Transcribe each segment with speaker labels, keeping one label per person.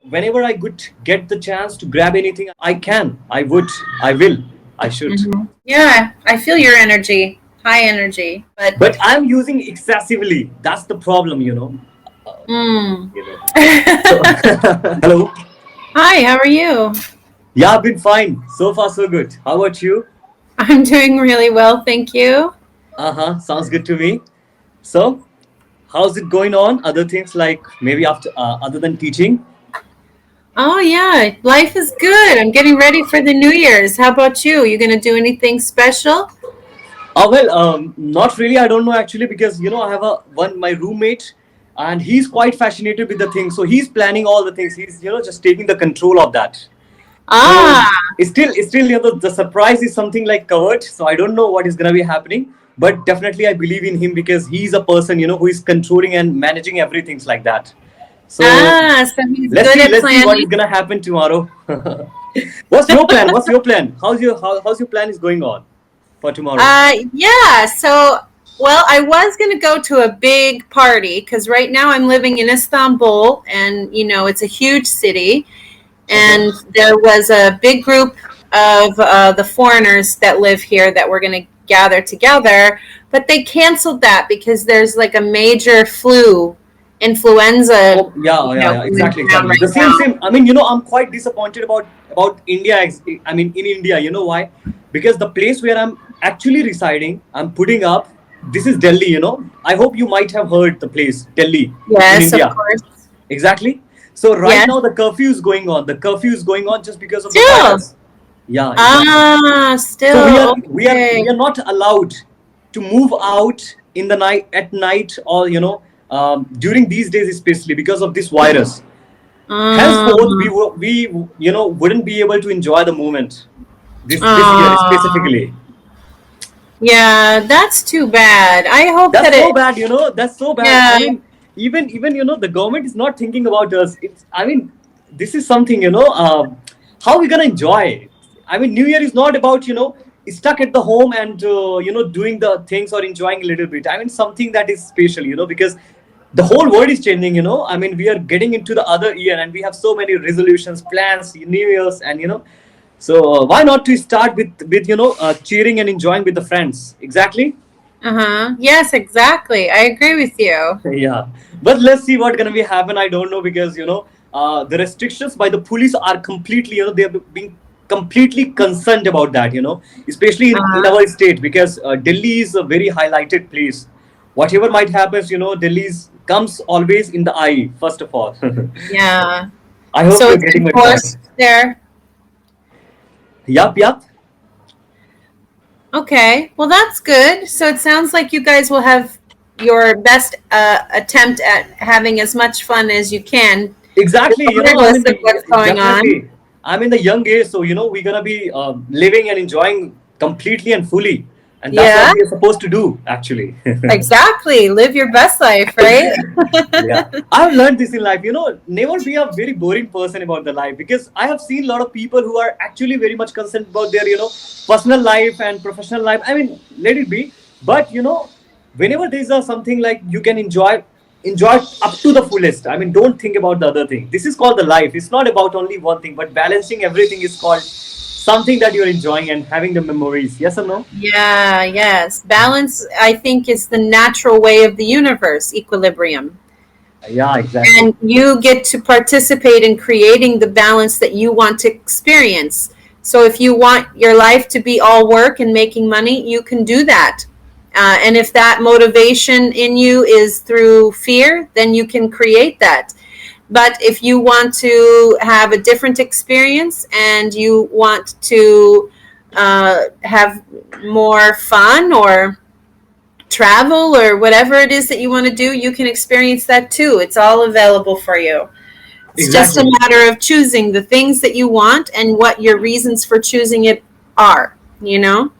Speaker 1: whenever I could get the chance to grab anything, I can, I would, I will, I should.
Speaker 2: Yeah, I feel your energy, high energy. But
Speaker 1: But I'm using excessively. That's the problem.
Speaker 2: mm.
Speaker 1: You know. So, hello.
Speaker 2: Hi, how are you?
Speaker 1: Yeah, I've been fine. So far, so good. How about you?
Speaker 2: I'm doing really well, thank you.
Speaker 1: Uh huh. Sounds good to me. So, how's it going on? Other things like maybe after, other than teaching?
Speaker 2: Oh yeah, life is good. I'm getting ready for the New Year's. How about you? You gonna do anything special?
Speaker 1: Oh well, not really. I don't know actually because I have a one my roommate, and he's quite fascinated with the things. So he's planning all the things. He's just taking the control of that. So
Speaker 2: Ah,
Speaker 1: it's still the surprise is something like covered. So I don't know what is gonna be happening, but definitely I believe in him because he's a person who is controlling and managing everything like that. So
Speaker 2: so he's
Speaker 1: let's
Speaker 2: good
Speaker 1: see
Speaker 2: at
Speaker 1: let's see what
Speaker 2: planning.
Speaker 1: is gonna happen tomorrow. What's your plan? What's your plan? How's your plan is going on for tomorrow?
Speaker 2: Yeah, so, well, I was going to go to a big party because right now I'm living in Istanbul and, it's a huge city.
Speaker 1: Okay.
Speaker 2: And there was a big group of the foreigners that live here that were going to gather together, but they canceled that because there's like a major influenza,
Speaker 1: Oh yeah, yeah, yeah,
Speaker 2: going
Speaker 1: exactly,
Speaker 2: around
Speaker 1: exactly. The
Speaker 2: right
Speaker 1: same,
Speaker 2: now.
Speaker 1: same. I mean, I'm quite disappointed about India. I mean, in India, you know why? Because the place where I'm actually residing, I'm putting up. This is Delhi. I hope you might have heard the place, Delhi, in
Speaker 2: Yes, of
Speaker 1: India.
Speaker 2: course.
Speaker 1: Exactly. So right
Speaker 2: Yes.
Speaker 1: now the curfew is going on. The curfew is going on just because of the
Speaker 2: Still.
Speaker 1: virus. Yeah, exactly.
Speaker 2: Ah,
Speaker 1: So we are
Speaker 2: still.
Speaker 1: we are
Speaker 2: Okay.
Speaker 1: we are not allowed to move out in the night at night or during these days especially because of this virus. Henceforth,
Speaker 2: Um,
Speaker 1: we wouldn't be able to enjoy the moment this year
Speaker 2: ah,
Speaker 1: specifically.
Speaker 2: yeah, that's too bad. I hope that
Speaker 1: That's so
Speaker 2: it,
Speaker 1: bad. That's so bad.
Speaker 2: yeah,
Speaker 1: I mean, even the government is not thinking about us. It's I mean, this is something how we gonna enjoy. I mean, New Year is not about stuck at the home and doing the things or enjoying a little bit. I mean, something that is special. Because the whole world is changing. I mean, we are getting into the other year and we have so many resolutions, plans, New Year's, and so why not to start with cheering and enjoying with the friends? Exactly.
Speaker 2: uh-huh. Yes, exactly. I agree with you.
Speaker 1: Yeah, but let's see what gonna be happen. I don't know because the restrictions by the police are completely they're being completely concerned about that. Especially in
Speaker 2: Uh-huh.
Speaker 1: our state because Delhi is a very highlighted place. Whatever might happen, Delhi's comes always in the eye first of all.
Speaker 2: Yeah.
Speaker 1: I hope
Speaker 2: So
Speaker 1: you're
Speaker 2: it's
Speaker 1: getting my point.
Speaker 2: enforced there.
Speaker 1: Yup, yup.
Speaker 2: Okay. Well, that's good. So it sounds like you guys will have your best attempt at having as much fun as you can,
Speaker 1: Exactly. I'm
Speaker 2: regardless
Speaker 1: in
Speaker 2: of what's
Speaker 1: the
Speaker 2: going on.
Speaker 1: definitely. I'm in the young age, so we're gonna be living and enjoying completely and fully, and that's what
Speaker 2: Yeah,
Speaker 1: we are supposed to do, actually.
Speaker 2: exactly. Live your best life, right?
Speaker 1: Yeah, I've learned this in life. Never be a very boring person about the life because I have seen a lot of people who are actually very much concerned about their personal life and professional life. I mean, let it be, but whenever there's something like you can enjoy up to the fullest. I mean, don't think about the other thing. This is called the life. It's not about only one thing, but balancing everything is called something that you're enjoying and having the memories. Yes or no?
Speaker 2: Yeah, yes. Balance, I think, is the natural way of the universe, equilibrium.
Speaker 1: Yeah, exactly.
Speaker 2: And you get to participate in creating the balance that you want to experience. So if you want your life to be all work and making money, you can do that. And if that motivation in you is through fear, then you can create that. But if you want to have a different experience and you want to have more fun or travel or whatever it is that you want to do, you can experience that too. It's all available for you. It's just a
Speaker 1: Exactly.
Speaker 2: matter of choosing the things that you want and what your reasons for choosing it are, you know?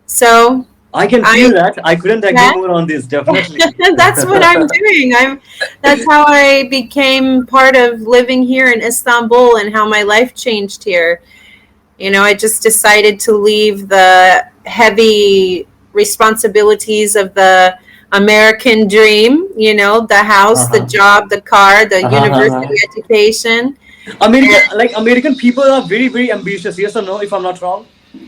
Speaker 2: So
Speaker 1: I can
Speaker 2: I,
Speaker 1: feel that. I couldn't agree
Speaker 2: yeah,
Speaker 1: more on this. Definitely.
Speaker 2: that's what I'm doing. That's how I became part of living here in Istanbul and how my life changed here. I just decided to leave the heavy responsibilities of the American dream, the house, the
Speaker 1: Uh-huh.
Speaker 2: job, the car, the
Speaker 1: Uh-huh.
Speaker 2: university
Speaker 1: Uh-huh.
Speaker 2: education.
Speaker 1: American, like American people are very, very ambitious. Yes or no? If I'm not wrong.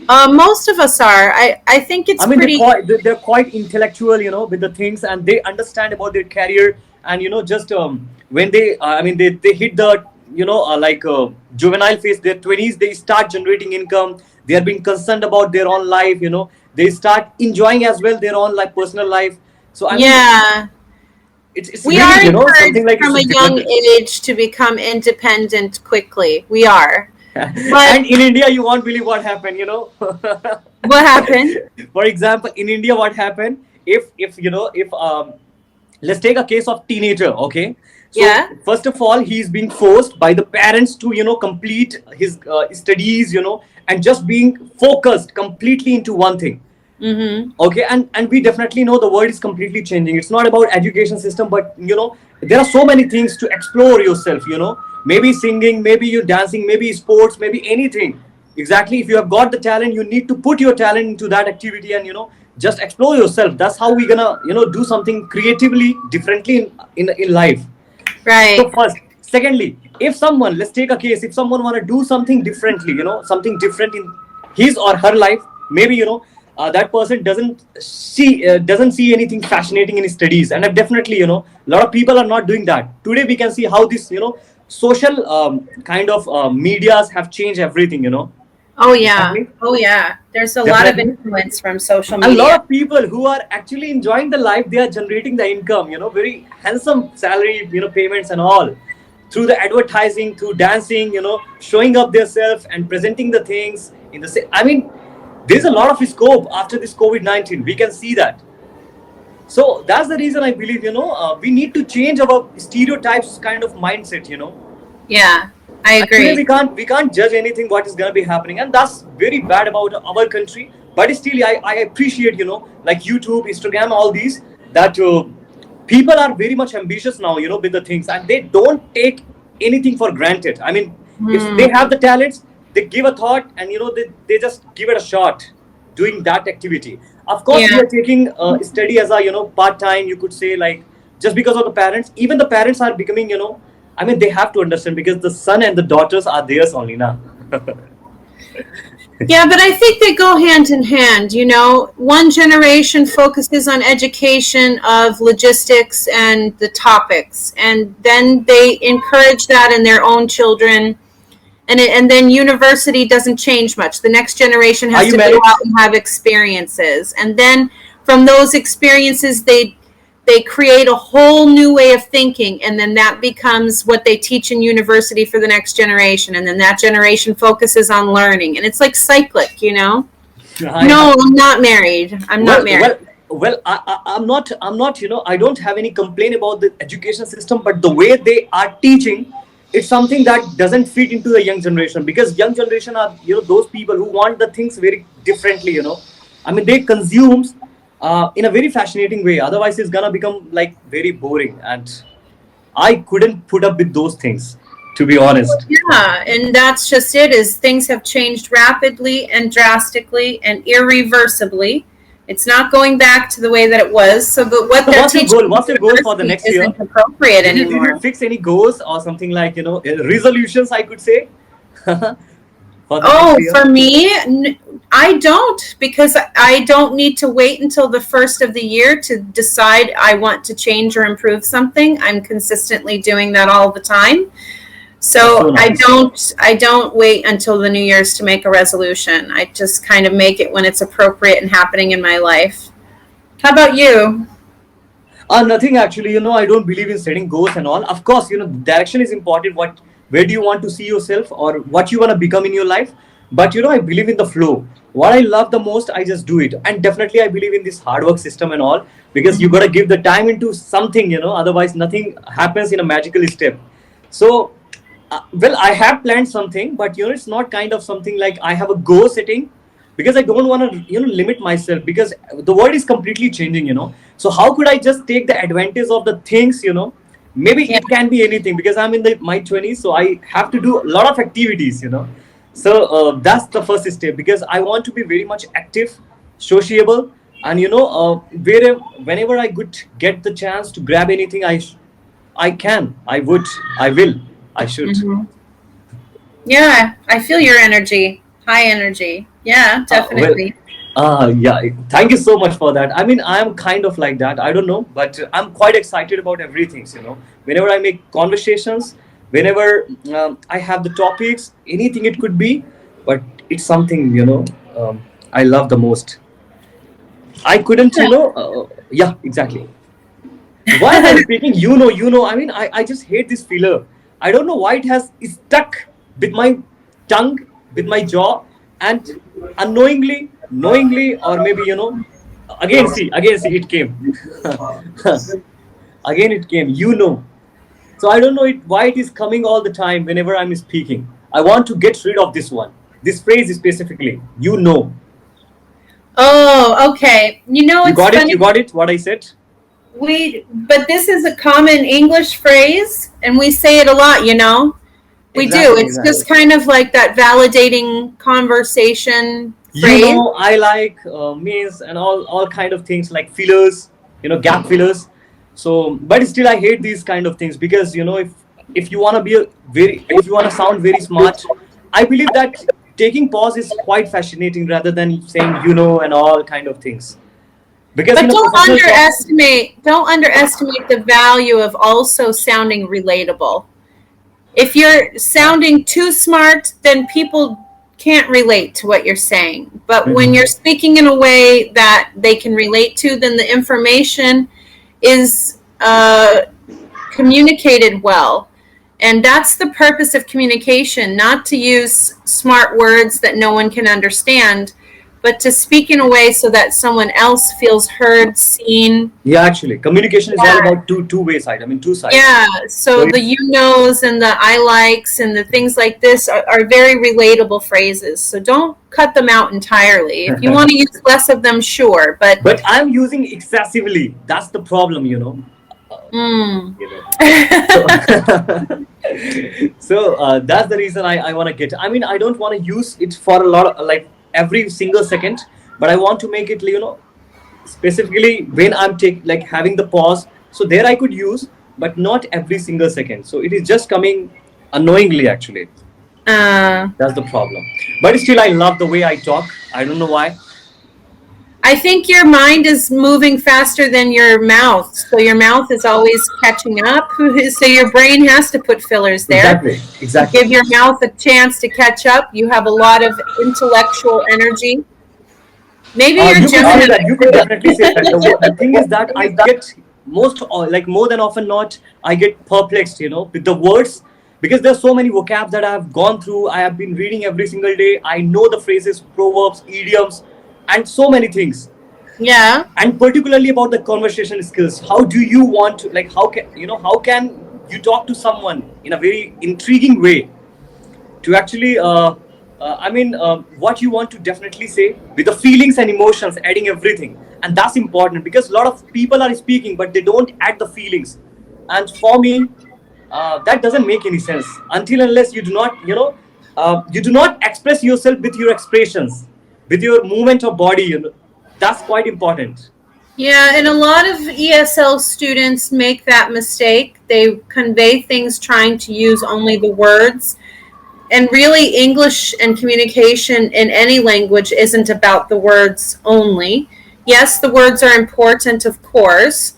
Speaker 2: Most of us are. I think
Speaker 1: I
Speaker 2: it's
Speaker 1: mean,
Speaker 2: pretty.
Speaker 1: they're quite intellectual, with the things, and they understand about their career. And just when they, I mean, they hit the juvenile phase, their 20s, they start generating income. They are being concerned about their own life. They start enjoying as well their own like personal life. So I mean,
Speaker 2: Yeah,
Speaker 1: it's
Speaker 2: we
Speaker 1: really
Speaker 2: are
Speaker 1: something
Speaker 2: encouraged
Speaker 1: like it's
Speaker 2: from
Speaker 1: a
Speaker 2: a
Speaker 1: different.
Speaker 2: young age to become independent quickly. We are. But
Speaker 1: And in India, you won't believe what happened.
Speaker 2: what happened?
Speaker 1: For example, in India, what happened if let's take a case of teenager, okay? So
Speaker 2: Yeah.
Speaker 1: first of all, he's being forced by the parents to complete his studies, and just being focused completely into one thing.
Speaker 2: Mm-hmm.
Speaker 1: Okay, and we definitely know the world is completely changing. It's not about education system, but there are so many things to explore yourself. Maybe singing, maybe you dancing, maybe sports, maybe anything. Exactly, if you have got the talent, you need to put your talent into that activity, and just explore yourself. That's how we're gonna do something creatively differently in life. So
Speaker 2: Right.
Speaker 1: first, secondly, if someone, let's take a case, if someone want to do something differently, something different in his or her life, maybe that person doesn't see anything fascinating in his studies, and definitely a lot of people are not doing that. Today we can see how this social kind of medias have changed everything.
Speaker 2: Oh yeah.
Speaker 1: Exactly,
Speaker 2: Oh yeah. There's a lot of
Speaker 1: definitely.
Speaker 2: influence from social
Speaker 1: A lot
Speaker 2: media.
Speaker 1: of people who are actually enjoying the life, they are generating the income, very handsome salary, payments and all, through the advertising, through dancing, showing up themselves and presenting the things in the I mean, there's a lot of scope after this COVID-19, we can see that. So that's the reason I believe we need to change our stereotypes kind of mindset.
Speaker 2: Yeah, I
Speaker 1: And today we
Speaker 2: agree.
Speaker 1: can't judge anything what is gonna be happening, and that's very bad about our country. But still, I appreciate like YouTube, Instagram, all these, that people are very much ambitious now, with the things, and they don't take anything for granted. I mean, if they have
Speaker 2: Hmm.
Speaker 1: the talents, they give a thought, and they just give it a shot doing that activity. Of course, we
Speaker 2: Yeah.
Speaker 1: are taking study as a part time. You could say, like, just because of the parents. Even the parents are becoming I mean, they have to understand because the son and the daughters are theirs only now.
Speaker 2: Yeah, but I think they go hand in hand. One generation focuses on education of logistics and the topics, and then they encourage that in their own children. And then university doesn't change much. The next generation
Speaker 1: Are
Speaker 2: has
Speaker 1: you
Speaker 2: to go
Speaker 1: married?
Speaker 2: out and have experiences, and then from those experiences, they create a whole new way of thinking, and then that becomes what they teach in university for the next generation, and then that generation focuses on learning, and it's like cyclic.
Speaker 1: Yeah.
Speaker 2: No, I'm not married. I'm not
Speaker 1: Well,
Speaker 2: married.
Speaker 1: well, well. I'm not. I don't have any complaint about the education system, but the way they are teaching, it's something that doesn't fit into the young generation, because young generation are those people who want the things very differently. I mean, they consumes in a very fascinating way. Otherwise, it's gonna become like very boring, and I couldn't put up with those things, to be honest.
Speaker 2: Yeah, and that's just it. Is things have changed rapidly and drastically and irreversibly. It's not going back to the way that it was. So, but what
Speaker 1: So
Speaker 2: they're
Speaker 1: what's your
Speaker 2: teaching
Speaker 1: goal?
Speaker 2: in
Speaker 1: What's your goal for the
Speaker 2: university
Speaker 1: next year?
Speaker 2: isn't appropriate
Speaker 1: Did you
Speaker 2: anymore.
Speaker 1: fix any goals or something like resolutions? I could say for the next
Speaker 2: Oh,
Speaker 1: year.
Speaker 2: for me, I don't, because I don't need to wait until the first of the year to decide I want to change or improve something. I'm consistently doing that all the time.
Speaker 1: That's so
Speaker 2: So I
Speaker 1: nice.
Speaker 2: don't I don't wait until the New Year's to make a resolution. I just kind of make it when it's appropriate and happening in my life. How about you?
Speaker 1: Nothing actually. I don't believe in setting goals and all. Of course, direction is important. Where do you want to see yourself, or what you want to become in your life? But I believe in the flow. What I love the most, I just do it. And definitely, I believe in this hard work system and all, because you got to give the time into something. Otherwise, nothing happens in a magical step. So, well, I have planned something, but it's not kind of something like I have a goal setting, because I don't want to limit myself, because the world is completely changing. So how could I just take the advantage of the things? Maybe
Speaker 2: Yeah.
Speaker 1: it can be anything, because I'm in my 20s, so I have to do a lot of activities. So that's the first step, because I want to be very much active, sociable, and whenever I could get the chance to grab anything, I can, I would, I will, I should.
Speaker 2: Mhm. Yeah, I feel your energy. High energy. Yeah,
Speaker 1: Well,
Speaker 2: definitely.
Speaker 1: yeah, thank you so much for that. I mean, I'm kind of like that. I don't know, but I'm quite excited about everything. Whenever I make conversations, whenever I have the topics, anything it could be, but it's something, I love the most. I couldn't, yeah, exactly. While I'm speaking, I mean, I just hate this filler. I don't know why it has stuck with my tongue, with my jaw, and unknowingly, knowingly, or maybe, again, see, it came. Again, it came, So I don't know why it is coming all the time whenever I'm speaking. I want to get rid of this one. This phrase is specifically,
Speaker 2: Oh, okay. You know,
Speaker 1: You
Speaker 2: it's
Speaker 1: got it?
Speaker 2: funny.
Speaker 1: You got it? What I said?
Speaker 2: But this is a common English phrase, and we say it a lot, you know? We do.
Speaker 1: Exactly,
Speaker 2: It's
Speaker 1: exactly.
Speaker 2: just kind of like that validating conversation phrase.
Speaker 1: I like means and all kind of things like fillers, gap fillers. So but still I hate these kind of things because if you want to be a very if you want to sound very smart, I believe that taking pause is quite fascinating rather than saying and all kind of things, because
Speaker 2: But
Speaker 1: professional talk.
Speaker 2: don't underestimate the value of also sounding relatable. If you're sounding too smart, then people can't relate to what you're saying. But when you're
Speaker 1: Mhm.
Speaker 2: speaking in a way that they can relate to, then the information is communicated well. And that's the purpose of communication, not to use smart words that no one can understand, but to speak in a way so that someone else feels heard, seen.
Speaker 1: Yeah, actually communication is all
Speaker 2: Yeah.
Speaker 1: about two-way side, I mean two sides.
Speaker 2: Yeah,
Speaker 1: So
Speaker 2: so the
Speaker 1: it's
Speaker 2: you knows and the I likes and the things like this are very relatable phrases. So don't cut them out entirely. If you want to use less of them, sure. But
Speaker 1: but I'm using excessively, that's the problem.
Speaker 2: mm.
Speaker 1: you know so that's the reason I want to get. I mean, I don't want to use it for a lot of like every single second, but I want to make it specifically when I'm like having the pause, so there I could use, but not every single second, so it is just coming unknowingly actually.
Speaker 2: uh,
Speaker 1: That's the problem. But still I love the way I talk. I don't know why.
Speaker 2: I think your mind is moving faster than your mouth. So your mouth is always catching up. So your brain has to put fillers there
Speaker 1: Exactly,
Speaker 2: to
Speaker 1: exactly.
Speaker 2: give your mouth a chance to catch up. You have a lot of intellectual energy. Maybe you're
Speaker 1: You could say
Speaker 2: Gemini.
Speaker 1: that. You could definitely say that. The thing is that I get like more than often not, I get perplexed, with the words, because there's so many vocab that I have gone through. I have been reading every single day. I know the phrases, proverbs, idioms, and so many things.
Speaker 2: Yeah.
Speaker 1: And particularly about the conversation skills. How do you want to like? How can you talk to someone in a very intriguing way to actually what you want to definitely say with the feelings and emotions, adding everything. And that's important because a lot of people are speaking but they don't add the feelings. And for me, that doesn't make any sense until unless you do not you do not express yourself with your expressions, with your movement of body. That's quite important.
Speaker 2: Yeah, and a lot of ESL students make that mistake. They convey things trying to use only the words. And really, English and communication in any language isn't about the words only. Yes, the words are important, of course,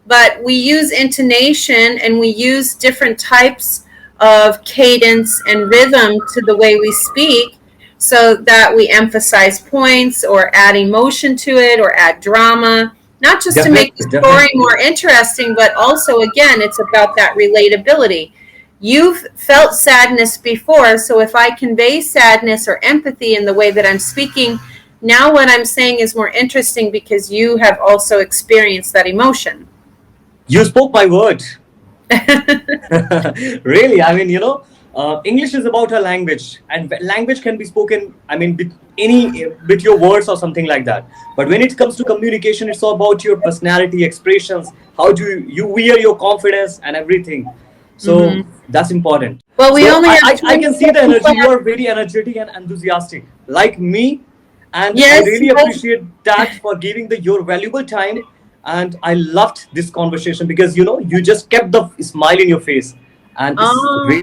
Speaker 2: but we use intonation and we use different types of cadence and rhythm to the way we speak so that we emphasize points or add emotion to it or add drama, not just to make the
Speaker 1: Definitely,
Speaker 2: story
Speaker 1: definitely.
Speaker 2: more interesting, but also, again, it's about that relatability. You've felt sadness before, so if I convey sadness or empathy in the way that I'm speaking, now what I'm saying is more interesting because you have also experienced that emotion.
Speaker 1: You spoke my word. Really, I mean, English is about a language, and language can be spoken, I mean, with your words or something like that. But when it comes to communication, it's all about your personality, expressions, how do you wear your confidence and everything. So
Speaker 2: Hmm.
Speaker 1: that's important.
Speaker 2: Well, we
Speaker 1: So
Speaker 2: only have
Speaker 1: I
Speaker 2: 20
Speaker 1: can see the
Speaker 2: seconds
Speaker 1: energy. You
Speaker 2: left.
Speaker 1: are very energetic and enthusiastic, like me, and I
Speaker 2: Yes,
Speaker 1: really
Speaker 2: yes.
Speaker 1: appreciate that for giving your valuable time. And I loved this conversation because you just kept the smile in your face, and it's
Speaker 2: Oh,
Speaker 1: really